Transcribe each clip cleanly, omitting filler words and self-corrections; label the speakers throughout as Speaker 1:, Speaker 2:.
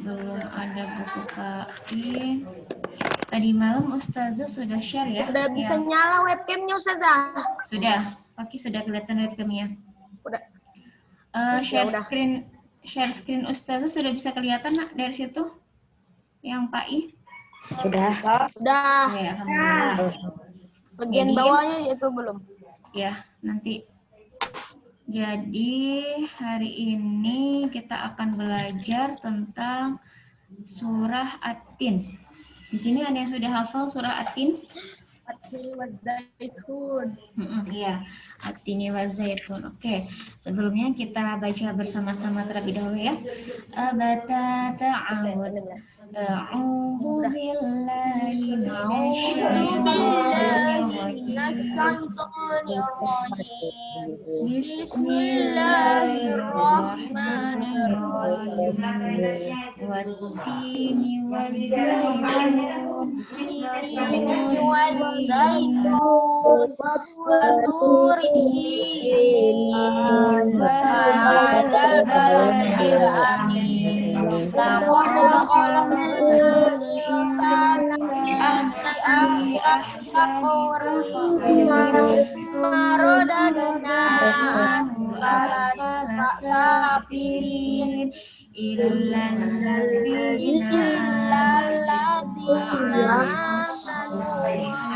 Speaker 1: Belum ada buku KI. Tadi malam Ustazah sudah share ya?
Speaker 2: Udah bisa nyala webcamnya Ustazah?
Speaker 1: Sudah. Paki sudah kelihatan webcamnya?
Speaker 2: Udah.
Speaker 1: Share screen Ustazah sudah bisa kelihatan nak dari situ? Yang PAI?
Speaker 3: Sudah.
Speaker 2: Sudah.
Speaker 1: Ya, alhamdulillah.
Speaker 2: Bagian bawahnya itu belum.
Speaker 1: Ya, nanti. Jadi hari ini kita akan belajar tentang surah At-Tin. Di sini ada yang sudah hafal surah At-Tin?
Speaker 2: At-Tini waz-Zaitun.
Speaker 1: Iya, At-Tini waz-Zaitun. Oke, sebelumnya kita baca bersama-sama terlebih dahulu ya. Abata ta'awud. A'udzu billahi minasyaitonir rajim. Bismillahirrahmanirrahim. Wat-tini waz-zaitun wa-turi sinin wal baladil amin. Laqad khalaqnal insana fi ahsani taqwim. Maradadna asfala safilin illal ladzina amanu wa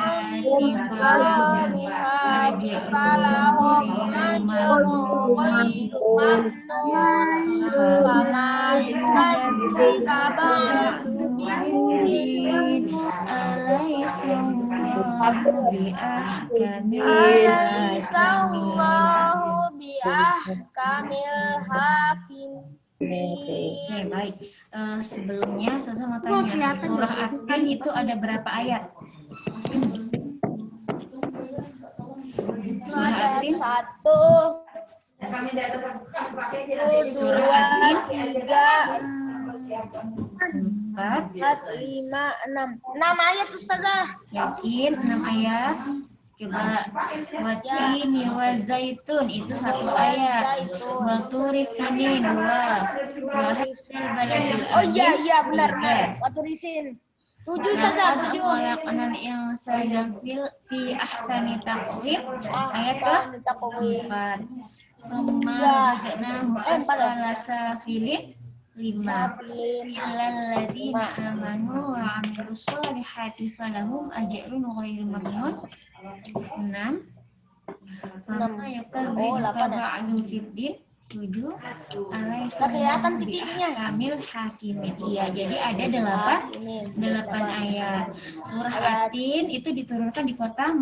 Speaker 1: amilus solihati falahum ajrun ghairu mamnun kama yukadzdzika ba'du biddin Alaihissallahu biahkamil hakim. Oke, baik. Sebelumnya saya mau tanya, surah At-Tin itu ada berapa ayat? Surah At-Tin
Speaker 2: 1, 2, 3, 4, 5, 6. 6 ayat Ustazah.
Speaker 1: Yakin 6 ayat? Coba Wat-Tini waz-Zaitun itu 1 ayat. Wa-turi sinin 2. Wa-hadzal baladil amin.
Speaker 2: Oh iya benar. Wa-turi sinin 7 Ustazah. 7.
Speaker 1: Khalaqnal insana fi ahsani taqwim. Ayat ke 4. Summa radadnahu asfala safilin 5. Illal ladzina amanu wa amilus solihati falahum ajrun ghairu mamnun. 6. Mama yukadzibuka ba'du biddin. 7.
Speaker 2: Kelihatan titiknya.
Speaker 1: Kamil hakimin. Iya, jadi ada 8 ayat. Surah At-Tin itu diturunkan di kota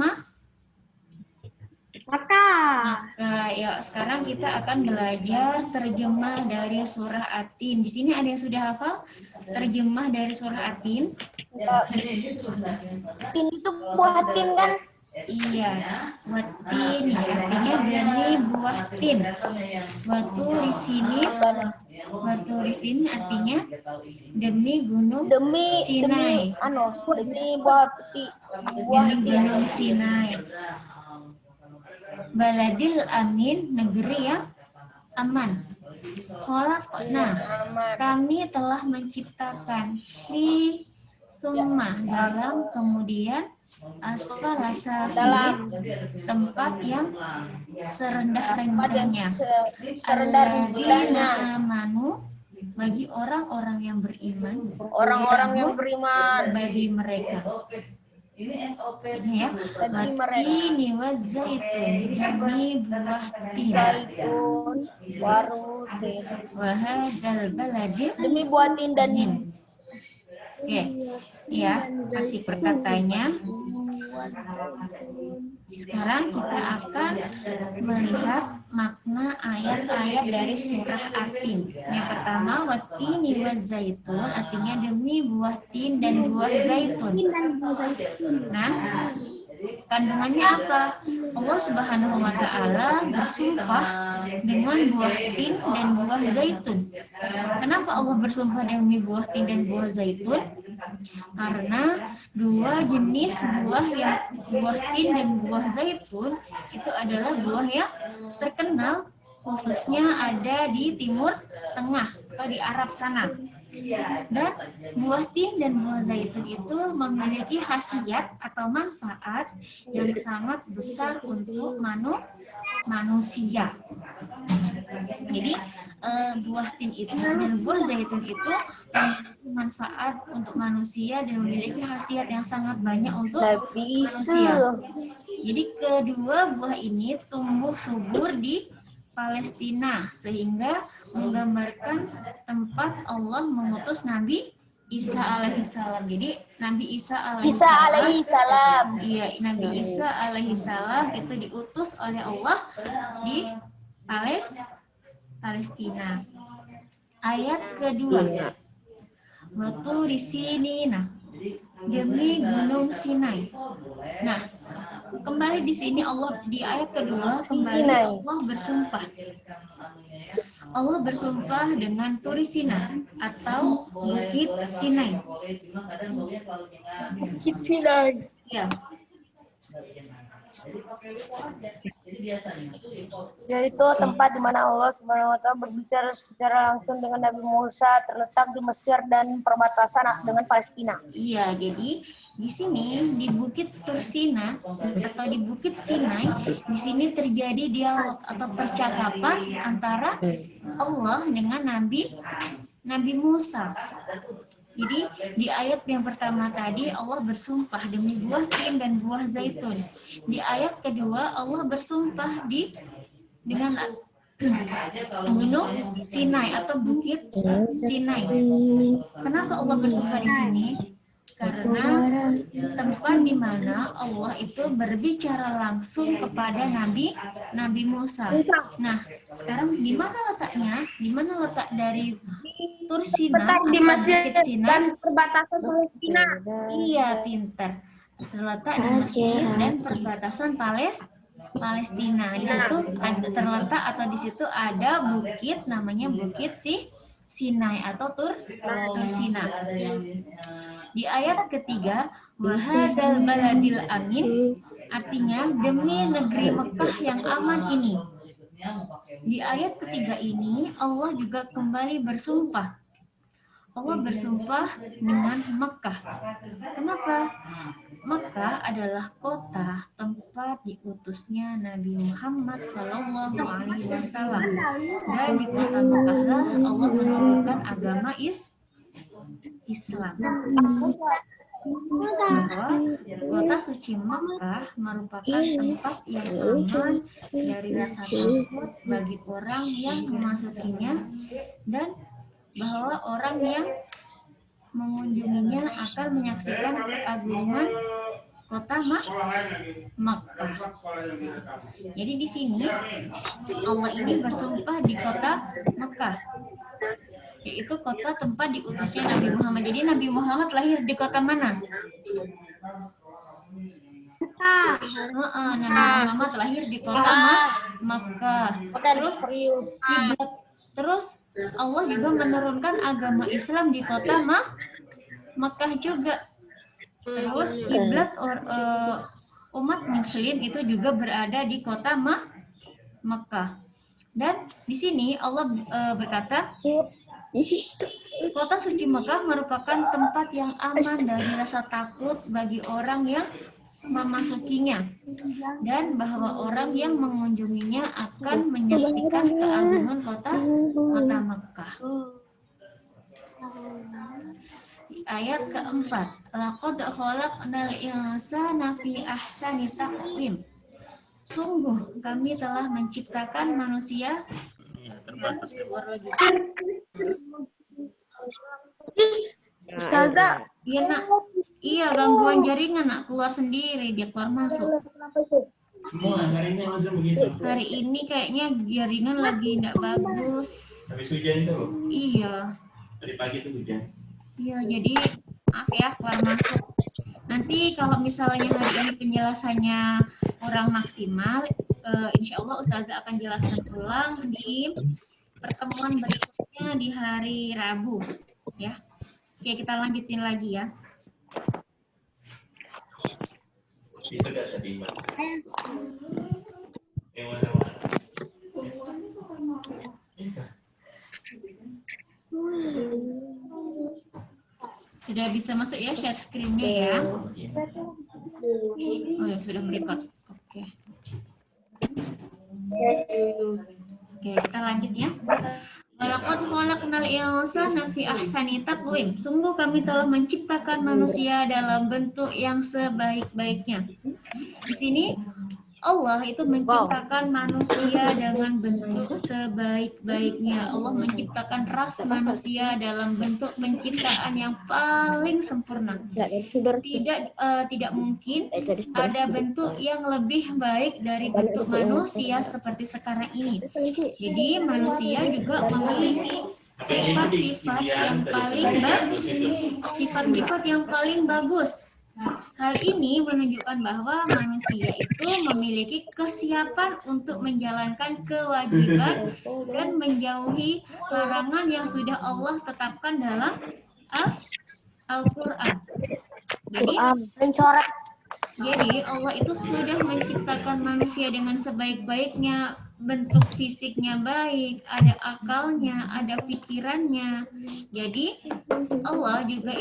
Speaker 1: Makkah. Ya, sekarang kita akan belajar terjemah dari surah At-Tin. Di sini ada yang sudah hafal terjemah dari surah At-Tin?
Speaker 2: Tin itu buah tin kan?
Speaker 1: Iya, Wat-Tin artinya demi buah tin. Waturi sini artinya demi gunung Sinai.
Speaker 2: Demi buah tin.
Speaker 1: Gunung Sinai. Baladil amin, negeri yang aman. Kami telah menciptakan summa dalam, kemudian asfala safilin, tempat yang serendah-rendahnya. Amanu, bagi orang-orang yang beriman. Bagi mereka. Ini SOP ya. Ini waz-zaitun, demi buah tin. Wahadzal baladil,
Speaker 2: demi buah tin dan
Speaker 1: Oke, ya, arti perkatanya. Sekarang kita akan melihat makna ayat-ayat dari surah At-Tin. Yang pertama, Wat-Tini waz-Zaitun, artinya demi buah tin dan buah zaitun. Nah, kandungannya apa? Allah Subhanahu wa Ta'ala bersumpah dengan buah tin dan buah zaitun. Kenapa Allah bersumpah demi buah tin dan buah zaitun? Karena dua jenis buah tin dan buah zaitun itu adalah buah yang terkenal khususnya ada di Timur Tengah atau di Arab sana. Dan buah tin dan buah zaitun itu memiliki khasiat atau manfaat yang sangat besar untuk manusia. Jadi buah tin itu dan buah zaitun itu memiliki manfaat untuk manusia dan memiliki khasiat yang sangat banyak untuk manusia. Jadi kedua buah ini tumbuh subur di Palestina sehingga menggambarkan tempat Allah mengutus Nabi Isa alaihissalam. Jadi Nabi Isa alaihissalam, iya, Nabi Isa alaihissalam itu diutus oleh Allah di Palestina. Ayat kedua, Waturi Sinina, demi gunung Sinai. Nah, kembali di sini Allah di ayat kedua kembali Allah bersumpah. Allah bersumpah dengan Turi Sinai atau Bukit Sinai.
Speaker 2: Bukit Sinai.
Speaker 1: Ya.
Speaker 2: Yaitu tempat di mana Allah Subhanahu wa Ta'ala berbicara secara langsung dengan Nabi Musa, terletak di Mesir dan perbatasan dengan Palestina.
Speaker 1: Iya, jadi di sini di Bukit Tursina atau di Bukit Sinai, di sini terjadi dialog atau percakapan antara Allah dengan Nabi Musa. Jadi di ayat yang pertama tadi Allah bersumpah demi buah tin dan buah zaitun. Di ayat kedua Allah bersumpah dengan gunung Sinai atau Bukit Sinai. Kenapa Allah bersumpah di sini? Karena tempat di mana Allah itu berbicara langsung kepada Nabi Musa. Nah, sekarang di mana letaknya? Di mana letak dari Tursina
Speaker 2: Di Mesir
Speaker 1: dan
Speaker 2: perbatasan Palestina.
Speaker 1: Iya, pintar. Terletak di Mesir dan perbatasan Palestina. Di situ ada terletak atau di situ ada bukit namanya Bukit Sinai atau Tursina. Di ayat ketiga, wahadal baladil amin, artinya demi negeri Mekah yang aman ini. Di ayat ketiga ini Allah juga kembali bersumpah. Allah bersumpah dengan Mekah. Kenapa? Mekah adalah kota tempat diutusnya Nabi Muhammad SAW. Dan di kota Mekahlah Allah menurunkan agama Islam. Bahwa kota suci Mekah merupakan tempat yang aman dari rasa takut bagi orang yang memasukinya, dan bahwa orang yang mengunjunginya akan menyaksikan keagungan kota Makkah. Jadi di sini Allah ini bersumpah di kota Makkah, yaitu kota tempat diutusnya Nabi Muhammad. Jadi Nabi Muhammad lahir di kota mana? Nabi Muhammad lahir di kota Makkah. Terus Allah juga menurunkan agama Islam di kota Makkah juga. Terus kiblat umat Muslim itu juga berada di kota Makkah. Dan di sini Allah berkata, kota suci Makkah merupakan tempat yang aman dari rasa takut bagi orang yang memasukinya, dan bahwa orang yang mengunjunginya akan menyaksikan keagungan kota Makkah. Ayat keempat, laqad khalaqnal insana fi ahsani taqwim. Sungguh kami telah menciptakan manusia.
Speaker 2: Ustazah.
Speaker 1: Iya nak, iya gangguan jaringan nak, keluar sendiri, dia keluar masuk. Hari ini kayaknya jaringan lagi tidak bagus.
Speaker 3: Habis hujan tuh?
Speaker 1: Iya.
Speaker 3: Dari pagi tuh hujan.
Speaker 1: Iya, jadi maaf ya keluar masuk. Nanti kalau misalnya hari ini penjelasannya kurang maksimal, insya Allah Ustazah akan jelaskan ulang di pertemuan berikutnya di hari Rabu, ya. Oke, kita lanjutin lagi ya.
Speaker 3: Itu udah sedih banget. Yang mana?
Speaker 1: Sudah bisa masuk ya share screen-nya ya. Oh ya, sudah merecord. Oke. Oke, kita lanjut ya. Walaqad khalaqnal insana fi ahsani taqwim. Sungguh kami telah menciptakan manusia dalam bentuk yang sebaik-baiknya. Di sini Allah itu menciptakan manusia dengan bentuk sebaik-baiknya. Allah menciptakan ras manusia dalam bentuk penciptaan yang paling sempurna. Tidak mungkin ada bentuk yang lebih baik dari bentuk manusia seperti sekarang ini. Jadi manusia juga memiliki sifat-sifat yang paling bagus. Sifat-sifat yang paling bagus. Hal ini menunjukkan bahwa manusia itu memiliki kesiapan untuk menjalankan kewajiban dan menjauhi larangan yang sudah Allah tetapkan dalam Al-Quran. Jadi Allah itu sudah menciptakan manusia dengan sebaik-baiknya, bentuk fisiknya baik, ada akalnya, ada pikirannya. Jadi Allah juga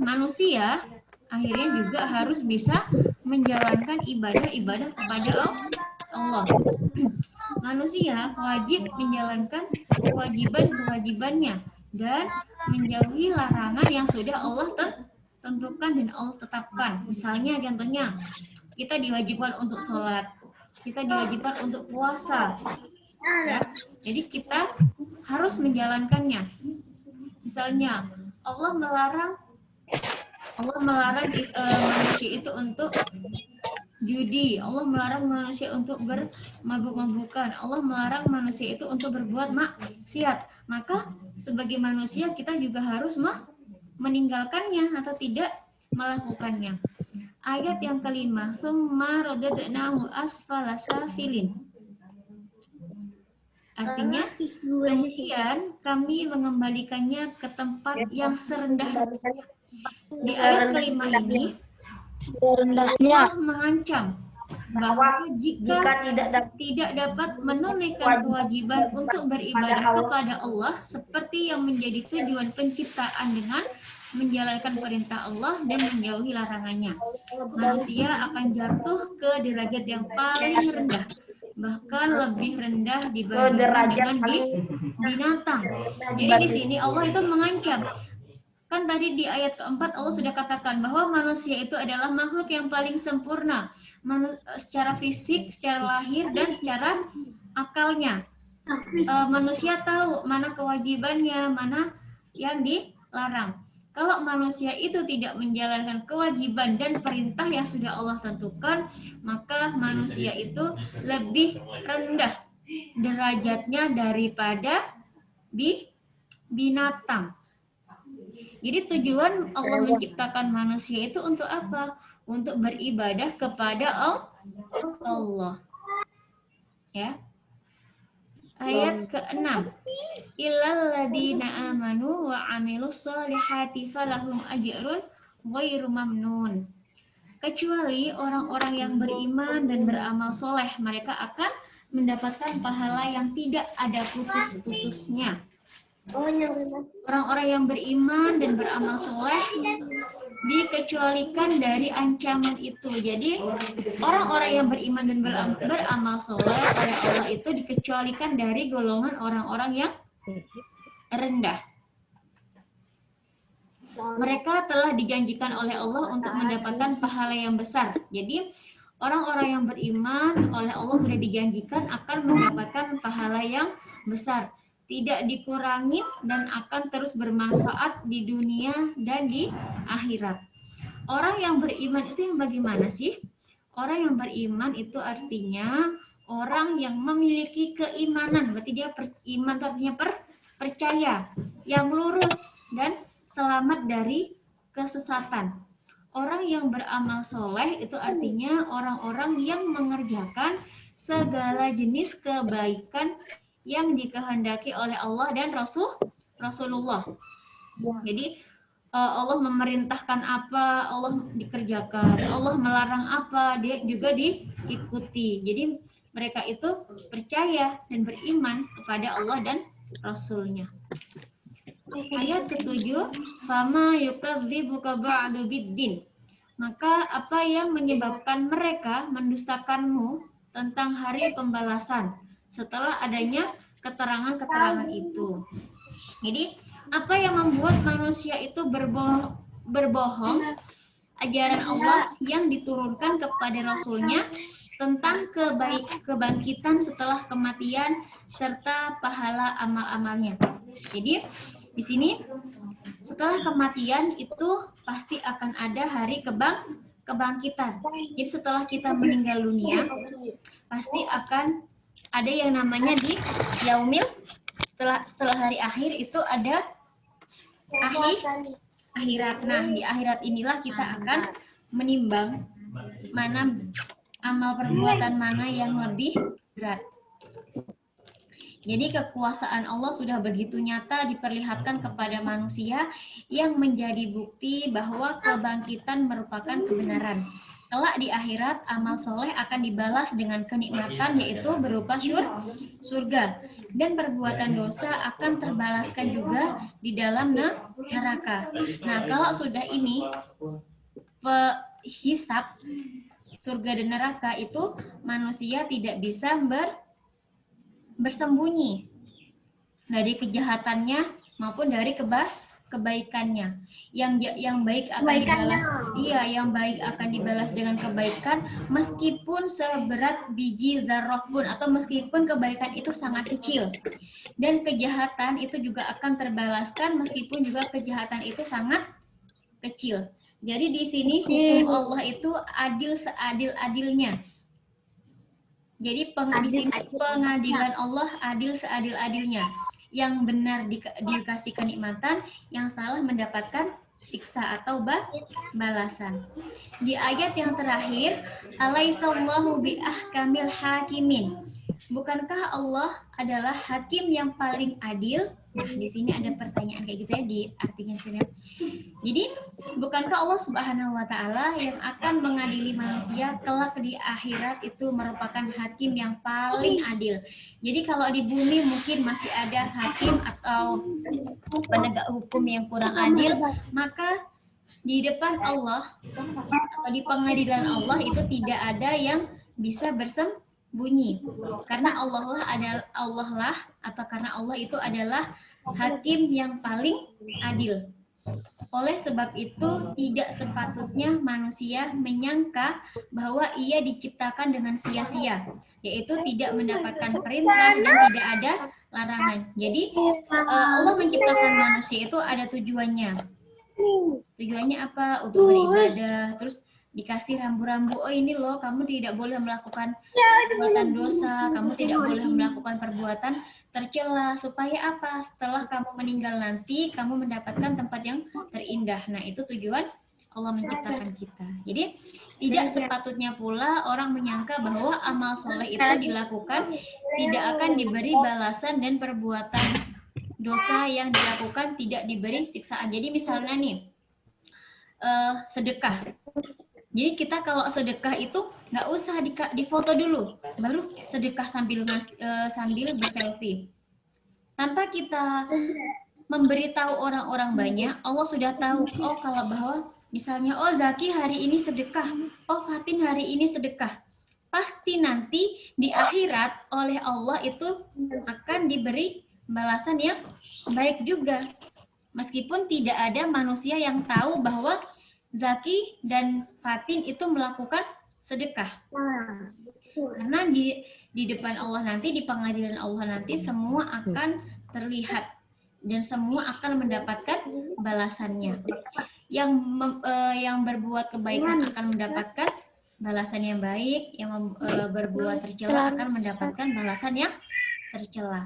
Speaker 1: manusia akhirnya juga harus bisa menjalankan ibadah-ibadah kepada Allah. Manusia wajib menjalankan kewajiban-kewajibannya dan menjauhi larangan yang sudah Allah tentukan dan Allah tetapkan. Misalnya contohnya, kita diwajibkan untuk sholat, kita diwajibkan untuk puasa. Ya. Jadi kita harus menjalankannya. Misalnya, Allah melarang manusia itu untuk judi, Allah melarang manusia untuk bermabuk-mabukan, Allah melarang manusia itu untuk berbuat maksiat. Maka sebagai manusia kita juga harus meninggalkannya atau tidak melakukannya. Ayat yang kelima, summa radadnahu asfala safilin. Artinya, kemudian kami mengembalikannya ke tempat yang serendah. Di ayat kelima ini, Allah mengancam bahwa jika tidak dapat menunaikan kewajiban untuk beribadah kepada Allah seperti yang menjadi tujuan penciptaan dengan menjalankan perintah Allah dan menjauhi larangannya, manusia akan jatuh ke derajat yang paling rendah, bahkan lebih rendah dibandingkan dengan binatang. Jadi di sini Allah itu mengancam. Kan tadi di ayat keempat Allah sudah katakan bahwa manusia itu adalah makhluk yang paling sempurna secara fisik, secara lahir, dan secara akalnya. Manusia tahu mana kewajibannya, mana yang dilarang. Kalau manusia itu tidak menjalankan kewajiban dan perintah yang sudah Allah tentukan, maka manusia itu lebih rendah derajatnya daripada binatang. Jadi tujuan Allah menciptakan manusia itu untuk apa? Untuk beribadah kepada Allah. Ya. Ayat ke-6. Illal ladzina amanu wa 'amilus shalihati falahum ajrun ghairu mamnun. Kecuali orang-orang yang beriman dan beramal soleh, mereka akan mendapatkan pahala yang tidak ada putus-putusnya. Orang-orang yang beriman dan beramal soleh dikecualikan dari ancaman itu. Jadi orang-orang yang beriman dan beramal soleh oleh Allah itu dikecualikan dari golongan orang-orang yang rendah. Mereka telah dijanjikan oleh Allah untuk mendapatkan pahala yang besar. Jadi orang-orang yang beriman oleh Allah sudah dijanjikan akan mendapatkan pahala yang besar, tidak dikurangi dan akan terus bermanfaat di dunia dan di akhirat. Orang yang beriman itu yang bagaimana sih? Orang yang beriman itu artinya orang yang memiliki keimanan. Berarti dia iman itu artinya percaya, yang lurus dan selamat dari kesesatan. Orang yang beramal soleh itu artinya orang-orang yang mengerjakan segala jenis kebaikan yang dikehendaki oleh Allah dan Rasulullah. Jadi Allah memerintahkan apa, Allah dikerjakan. Allah melarang apa, dia juga diikuti. Jadi mereka itu percaya dan beriman kepada Allah dan Rasulnya. Ayat ke-7, fama yukadzibuka ba'du biddin. Maka apa yang menyebabkan mereka mendustakanmu tentang hari pembalasan setelah adanya keterangan-keterangan itu. Jadi apa yang membuat manusia itu berbohong ajaran Allah yang diturunkan kepada Rasulnya tentang kebangkitan setelah kematian serta pahala amal-amalnya. Jadi di sini setelah kematian itu pasti akan ada hari kebangkitan. Jadi setelah kita meninggal dunia pasti akan ada yang namanya di yaumil, setelah hari akhir itu ada akhirat. Nah, di akhirat inilah kita akan menimbang mana amal perbuatan mana yang lebih berat. Jadi kekuasaan Allah sudah begitu nyata diperlihatkan kepada manusia yang menjadi bukti bahwa kebangkitan merupakan kebenaran. Kelak di akhirat amal soleh akan dibalas dengan kenikmatan yaitu berupa surga. Dan perbuatan dosa akan terbalaskan juga di dalam neraka. Nah, kalau sudah ini hisab surga dan neraka itu manusia tidak bisa bersembunyi dari kejahatannya maupun dari kebaikannya. Yang baik akan dibalas, yang baik akan dibalas dengan kebaikan meskipun seberat biji zarrah pun, atau meskipun kebaikan itu sangat kecil. Dan kejahatan itu juga akan terbalaskan meskipun juga kejahatan itu sangat kecil. Jadi di sini hukum Allah itu adil seadil-adilnya. Jadi pengadilan Allah adil seadil-adilnya. Yang benar dikasih kenikmatan, yang salah mendapatkan siksa atau balasan. Di ayat yang terakhir, alaihissallahu biahkamil hakimin. Bukankah Allah adalah hakim yang paling adil? Nah, di sini ada pertanyaan kayak gitu ya di artinya sini. Jadi, bukankah Allah Subhanahu wa taala yang akan mengadili manusia kelak di akhirat itu merupakan hakim yang paling adil. Jadi kalau di bumi mungkin masih ada hakim atau penegak hukum yang kurang adil, maka di depan Allah atau di pengadilan Allah itu tidak ada yang bisa bersembunyi. Karena karena Allah itu adalah hakim yang paling adil. Oleh sebab itu, tidak sepatutnya manusia menyangka bahwa ia diciptakan dengan sia-sia, yaitu tidak mendapatkan perintah dan tidak ada larangan. Jadi, Allah menciptakan manusia itu ada tujuannya. Tujuannya apa? Untuk beribadah, terus dikasih rambu-rambu, oh ini loh, kamu tidak boleh melakukan perbuatan dosa, kamu tidak boleh melakukan perbuatan tercela, supaya apa? Setelah kamu meninggal nanti, kamu mendapatkan tempat yang terindah. Nah, itu tujuan Allah menciptakan kita. Jadi, tidak sepatutnya pula orang menyangka bahwa amal soleh itu dilakukan, tidak akan diberi balasan, dan perbuatan dosa yang dilakukan tidak diberi siksaan. Jadi, misalnya nih, sedekah. Jadi kita kalau sedekah itu nggak usah difoto dulu, baru sedekah sambil berselfie. Tanpa kita memberitahu orang-orang banyak, Allah sudah tahu, oh kalau bahwa misalnya, oh Zaki hari ini sedekah, oh Fatin hari ini sedekah. Pasti nanti di akhirat oleh Allah itu akan diberi balasan yang baik juga. Meskipun tidak ada manusia yang tahu bahwa Zaki dan Fatin itu melakukan sedekah. Karena di depan Allah nanti, di pengadilan Allah nanti, semua akan terlihat dan semua akan mendapatkan balasannya. Yang berbuat kebaikan akan mendapatkan balasan yang baik, yang berbuat tercela akan mendapatkan balasan yang tercela.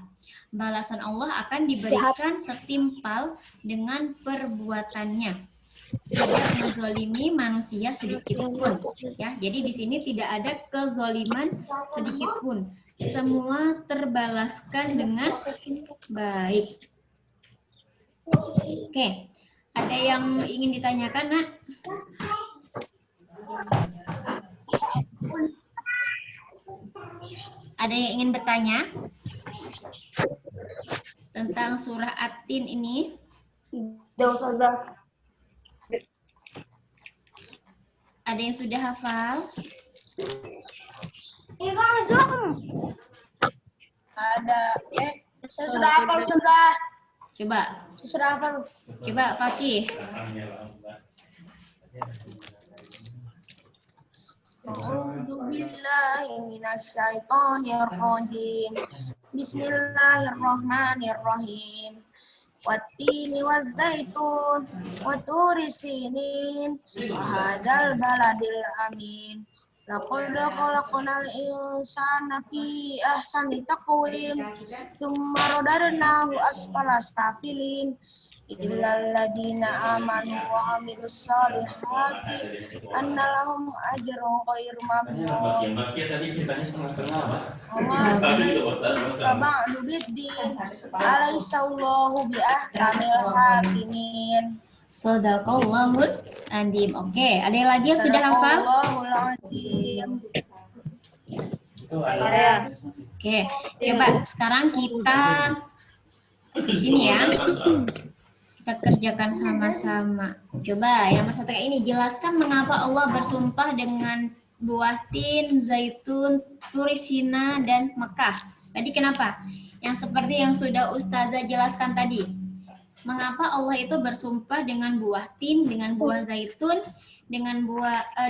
Speaker 1: Balasan Allah akan diberikan setimpal dengan perbuatannya. Tidak menzalimi manusia sedikit pun, ya. Jadi di sini tidak ada kezaliman sedikit pun. Semua terbalaskan dengan baik. Oke, ada yang ingin ditanyakan, Nak? Ada yang ingin bertanya tentang surah At-Tin ini?
Speaker 2: Tidak Ustazah.
Speaker 1: Ada yang sudah hafal?
Speaker 2: Iya Kang Jom. Ada. Saya sudah hafal Ustazah.
Speaker 1: Coba,
Speaker 2: Saya sudah hafal.
Speaker 1: coba Fakih.
Speaker 2: A'udzu billahi minasyaitonir rajim. Bismillahirrahmanirrahim. Wattini wazzaitun wa turi sinin wa hadzal baladil amin. Laqad khalaqnal insana fi ahsani taqwim. Tsumma radadnahu asfala safilin. Illal ladzina amanu wa 'amilus shalihati anna lahum ajrun ghairu mamnun.
Speaker 3: Bagian tadi ceritanya setengah-setengah, Pak.
Speaker 2: Ba'du biddin alaihissallahu bi ahkamil hakimin.
Speaker 1: Shadaqallahul Azim. Oke, ada yang lagi yang sudah hafal?
Speaker 2: Shadaqallahul azim.
Speaker 3: Itu ada.
Speaker 1: Oke, coba sekarang kita di sini ya. Kita kerjakan sama-sama. Coba yang nomor 1 ini, jelaskan mengapa Allah bersumpah dengan buah tin, zaitun, turisina, dan Mekah. Tadi kenapa? Yang seperti yang sudah Ustazah jelaskan tadi. Mengapa Allah itu bersumpah dengan buah tin, dengan buah zaitun, dengan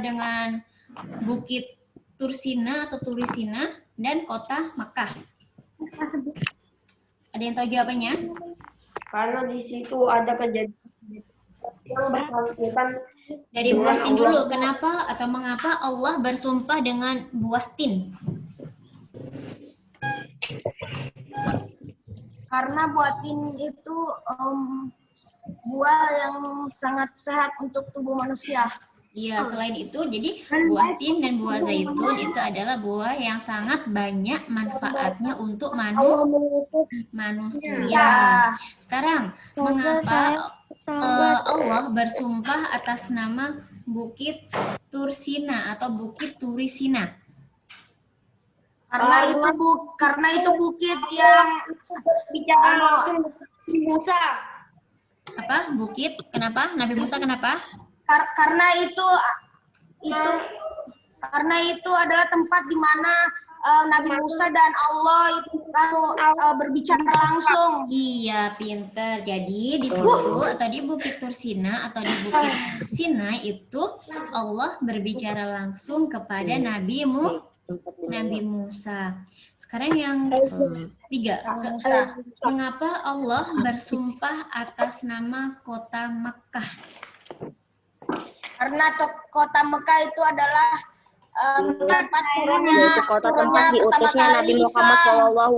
Speaker 1: dengan bukit Tursina atau Turisina, dan kota Mekah? Ada yang tahu jawabannya?
Speaker 2: Karena di situ ada kejadian yang bersangkutan
Speaker 1: Dari buah tin dulu, kenapa atau mengapa Allah bersumpah dengan buah tin?
Speaker 2: karena buah tin itu buah yang sangat sehat untuk tubuh manusia.
Speaker 1: Iya, selain itu, jadi buah tin dan buah zaitun itu adalah buah yang sangat banyak manfaatnya untuk manusia. Sekarang, mengapa Allah bersumpah atas nama Bukit Tursina atau Bukit Turisina?
Speaker 2: Karena itu bukit yang bicara langsung Nabi Musa.
Speaker 1: Apa? Bukit? Kenapa? Nabi Musa kenapa?
Speaker 2: Karena itu adalah tempat di mana Nabi Musa dan Allah itu berbicara langsung.
Speaker 1: Iya, pinter. Jadi di situ atau di Bukit Tursina atau di Bukit Sinai itu Allah berbicara langsung kepada Nabi Musa. Sekarang yang 3. Mengapa Allah bersumpah atas nama kota Makkah?
Speaker 2: Karena kota Mekah itu adalah tempat turunnya
Speaker 4: tempat diutusnya Nabi Muhammad SAW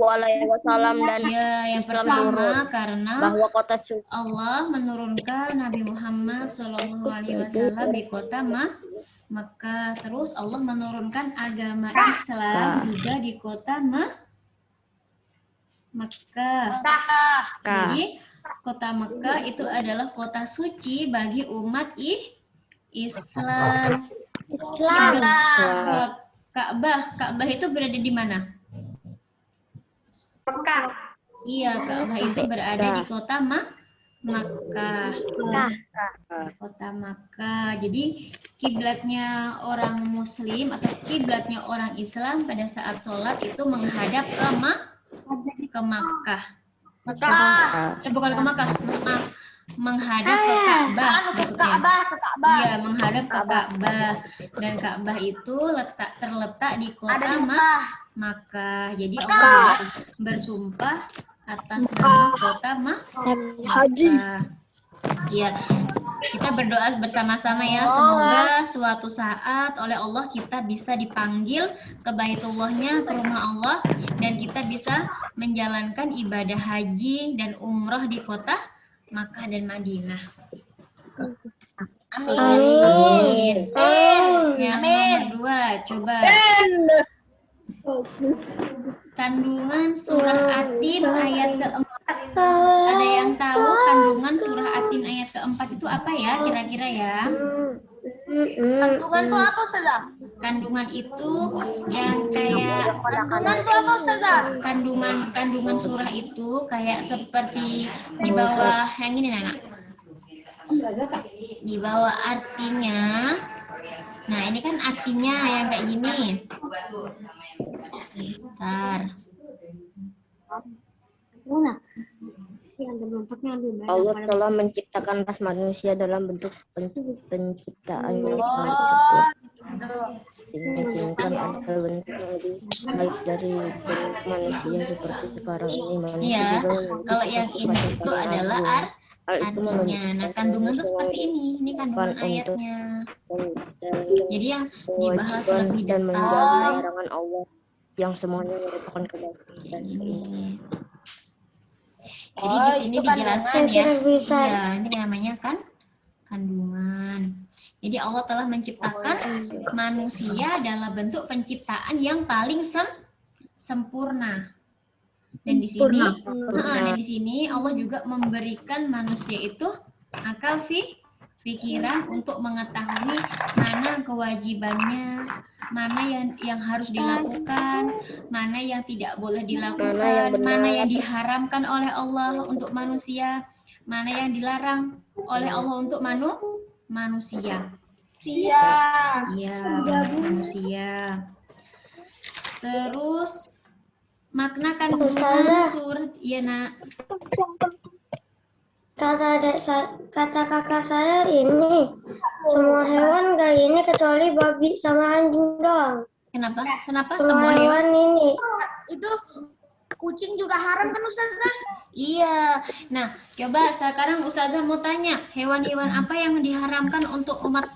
Speaker 4: dan
Speaker 1: Ya, yang
Speaker 4: Islam
Speaker 1: pertama
Speaker 4: turun.
Speaker 1: karena
Speaker 4: Bahwa kota suci
Speaker 1: Allah menurunkan Nabi Muhammad SAW di kota Makkah. Terus Allah menurunkan agama Islam juga di kota Makkah. Jadi kota Makkah itu adalah kota suci bagi umat Islam. Ka'bah itu berada di mana?
Speaker 2: Mekah.
Speaker 1: Iya, Ka'bah itu berada di kota Makkah. Kota Makkah. Jadi kiblatnya orang Muslim atau kiblatnya orang Islam pada saat sholat itu menghadap ke Makkah. Bukan ke Makkah, maaf. Menghadap ke Ka'bah. Iya, menghadap ke Ka'bah. Dan Ka'bah itu terletak di kota Makkah. Jadi Allah bersumpah atas nama kota Makkah. Iya. Kita berdoa bersama-sama ya, semoga suatu saat oleh Allah kita bisa dipanggil ke Baitullahnya, ke rumah Allah, dan kita bisa menjalankan ibadah haji dan umroh di kota Makkah dan Madinah. Amin. Yang nomor 2, coba. Kandungan surah At-Tin ayat keempat. Ada yang tahu kandungan surah At-Tin ayat keempat itu apa ya kira-kira ya?
Speaker 2: Kandungan itu apa saja?
Speaker 1: Kandungan itu yang kayak
Speaker 2: Kandungan itu apa saja?
Speaker 1: kandungan surah itu kayak seperti di bawah yang ini Nana. Di bawah artinya. Nah, ini kan artinya yang kayak gini. Bentar.
Speaker 4: Allah telah menciptakan ras manusia dalam bentuk penciptaan yang sangat
Speaker 2: Oh,
Speaker 4: sempurna.
Speaker 2: gitu.
Speaker 4: Dimungkinkan ada bentuk yang lebih baik dari bentuk manusia seperti sekarang ini. Manusia
Speaker 1: Iya,
Speaker 4: juga memiliki
Speaker 1: kalau yang
Speaker 4: sifat
Speaker 1: ini
Speaker 4: yang
Speaker 1: itu
Speaker 4: paling
Speaker 1: adalah
Speaker 4: agung. Hal itu
Speaker 1: artinya. Nah,
Speaker 4: menunjukkan
Speaker 1: kandungan tuh
Speaker 4: manusia
Speaker 1: seperti ini. Ini kandungan
Speaker 4: untuk
Speaker 1: ayatnya.
Speaker 4: mencari
Speaker 1: Jadi yang dibahas
Speaker 4: kewajiban
Speaker 1: lebih
Speaker 4: dan
Speaker 1: detail
Speaker 4: menjauhi larangan Allah yang semuanya merupakan kebaikan dan
Speaker 1: ini. Jadi
Speaker 2: Oh,
Speaker 1: di sini
Speaker 2: itu
Speaker 1: dijelaskan
Speaker 2: kandungan.
Speaker 1: ya. Iya, ini namanya kan kandungan. Jadi Allah telah menciptakan manusia dalam bentuk penciptaan yang paling sempurna. Dan di sini, dan di sini Allah juga memberikan manusia itu akal pikiran untuk mengetahui mana kewajibannya, mana yang harus dilakukan, mana yang tidak boleh dilakukan, mana yang diharamkan oleh Allah untuk manusia, mana yang dilarang oleh Allah untuk manusia.
Speaker 2: Siap.
Speaker 1: Iya, manusia. Terus makna kandungan surat, iya nak.
Speaker 5: Kata kakak saya ini semua hewan kayak ini kecuali babi sama anjing doang.
Speaker 1: Kenapa? Kenapa
Speaker 5: Semua hewan ini.
Speaker 2: Itu kucing juga haram kan Ustazah?
Speaker 1: Iya. Nah, coba sekarang Ustazah mau tanya, hewan-hewan apa yang diharamkan untuk umat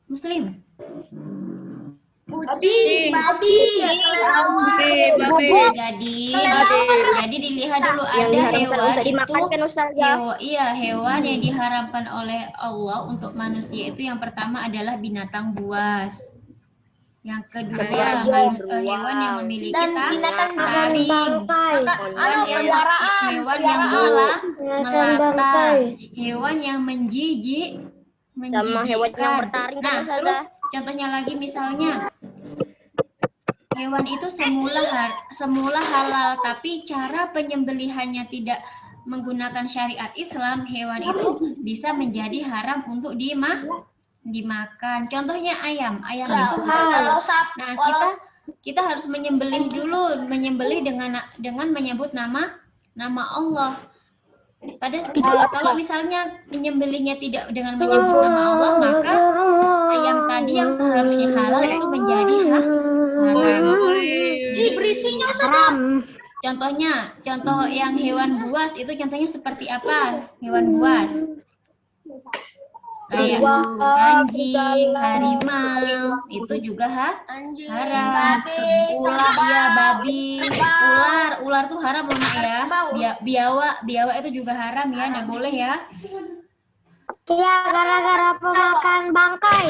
Speaker 1: Muslim?
Speaker 2: Kucing, babi,
Speaker 1: Jadi dilihat dulu
Speaker 4: yang
Speaker 1: ada
Speaker 4: diharamkan
Speaker 1: hewan
Speaker 4: untuk dimakan
Speaker 1: itu.
Speaker 4: kan Ustazah?
Speaker 1: Hewan yang diharamkan oleh Allah untuk manusia itu yang pertama adalah binatang buas. Yang kedua hewan yang memiliki
Speaker 2: dan binatang
Speaker 1: taring. Hewan yang melata, hewan yang menjijikan.
Speaker 4: Sama hewan yang bertaring kan
Speaker 1: Nah,
Speaker 4: Ustazah?
Speaker 1: terus contohnya lagi misalnya hewan itu semula halal, tapi cara penyembelihannya tidak menggunakan syariat Islam, hewan itu bisa menjadi haram untuk dimakan. Contohnya ayam itu halal. Nah, kita harus menyembelih dulu, dengan menyebut nama Allah. Kalau misalnya menyembelihnya tidak dengan menyebut nama Allah, maka ayam tadi yang seharusnya halal itu menjadi haram. Jadi
Speaker 2: berisinya
Speaker 5: Haram.
Speaker 1: Contoh yang hewan buas itu contohnya seperti apa? Hewan buas kayak anjing, harimau itu juga
Speaker 2: anjing,
Speaker 1: haram. Babi, ular tuh haram loh Mak ya. Biawak itu juga haram ya, nggak boleh ya.
Speaker 5: Iya, gara-gara pemakan bangkai.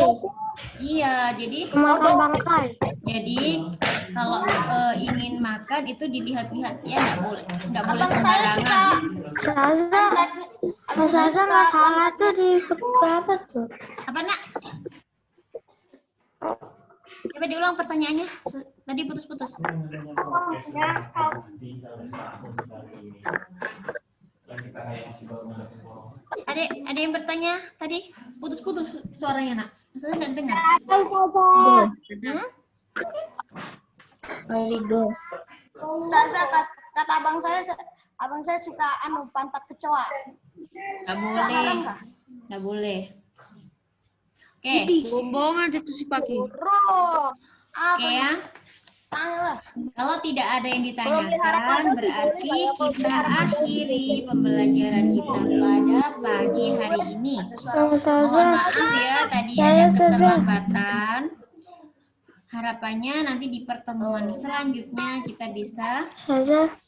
Speaker 1: Iya, jadi
Speaker 5: Pemakan bangkai.
Speaker 1: Jadi kalau ingin makan itu dilihat-lihat ya, nggak boleh sembarangan.
Speaker 5: Ustazah masalah tuh di apa tuh?
Speaker 1: Apa nak? Coba diulang pertanyaannya. Tadi putus-putus. Ada yang bertanya tadi putus-putus suaranya nak. Ustazah nggak dengar.
Speaker 2: Ustazah, kata abang saya suka pantat kecoa.
Speaker 1: Nggak boleh. Oke.
Speaker 4: Bohongan itu si Paki.
Speaker 1: Oke ya. Kalau tidak ada yang ditanyakan, berarti kita akhiri pembelajaran kita pada pagi hari ini. Mohon maaf ya, tadi ada keterlambatan. Harapannya nanti di pertemuan selanjutnya kita bisa.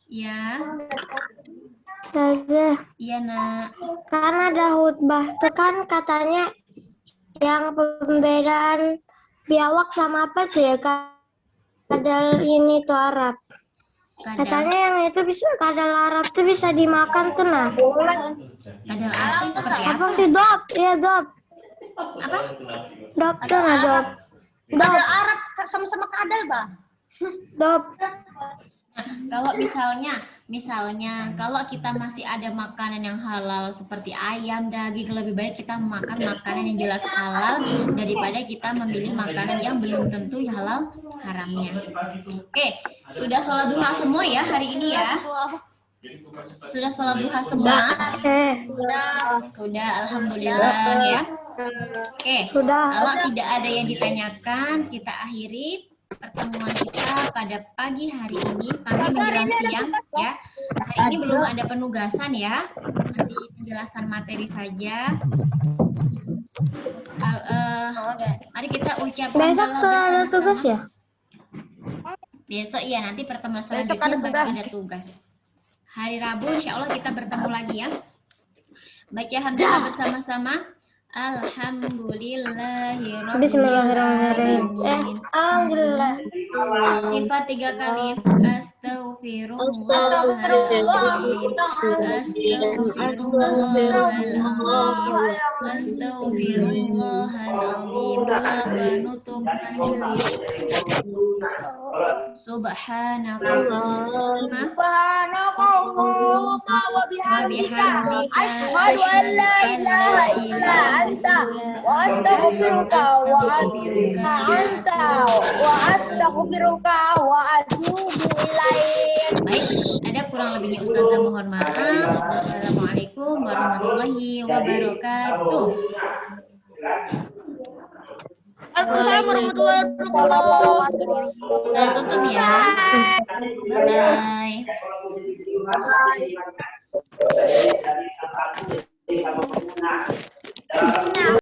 Speaker 1: Ya. Iya nak.
Speaker 5: Karena ada khutbah tuh kan katanya yang pembedaan biawak sama apa tuh ya, kadal ini tuh Arab. Katanya yang itu bisa kadal Arab tuh bisa dimakan tuh nah.
Speaker 1: Kadal Arab seperti apa?
Speaker 5: Apa sih dop? Iya dop.
Speaker 1: Apa?
Speaker 5: Dop tuh nah dop.
Speaker 2: Kadal Arab sama-sama kadal bah.
Speaker 5: Dop.
Speaker 1: Kalau misalnya kalau kita masih ada makanan yang halal seperti ayam, daging, lebih baik kita makan makanan yang jelas halal daripada kita memilih makanan yang belum tentu halal haramnya. Oke, sudah sholat duha semua ya hari ini ya? Sudah sholat duha semua? Sudah, alhamdulillah ya. Oke, kalau tidak ada yang ditanyakan, kita akhiri pertemuan kita pada pagi hari ini, pagi menjelang siang ya. Hari ini belum ada penugasan ya, masih penjelasan materi saja. Mari kita ucapkan
Speaker 5: Besok
Speaker 1: doa
Speaker 5: ada
Speaker 1: bersama-sama.
Speaker 5: tugas ya?
Speaker 1: Besok iya, nanti pertemuan
Speaker 2: Besok
Speaker 1: selanjutnya
Speaker 2: ada
Speaker 1: baru
Speaker 2: tugas.
Speaker 1: ada tugas. Hari Rabu insya Allah kita bertemu lagi ya. Baca hamdalah bersama-sama. Alhamdulillahirobbilalamin.
Speaker 5: Bismillahirrahmanirrahim. Alhamdulillah.
Speaker 1: Istighfar 3 kali.
Speaker 2: Subhanakallahumma wa bihamdika asyhadu an la ilaha illa anta wa astaghfiruka wa atubu ilaik.
Speaker 1: Baik, ada kurang lebihnya Ustazah mohon maaf. Wassalamualaikum warahmatullahi wabarakatuh.
Speaker 2: Waalaikumsalam warahmatullahi wabarakatuh.
Speaker 1: Saya tutup ya. Bye-bye.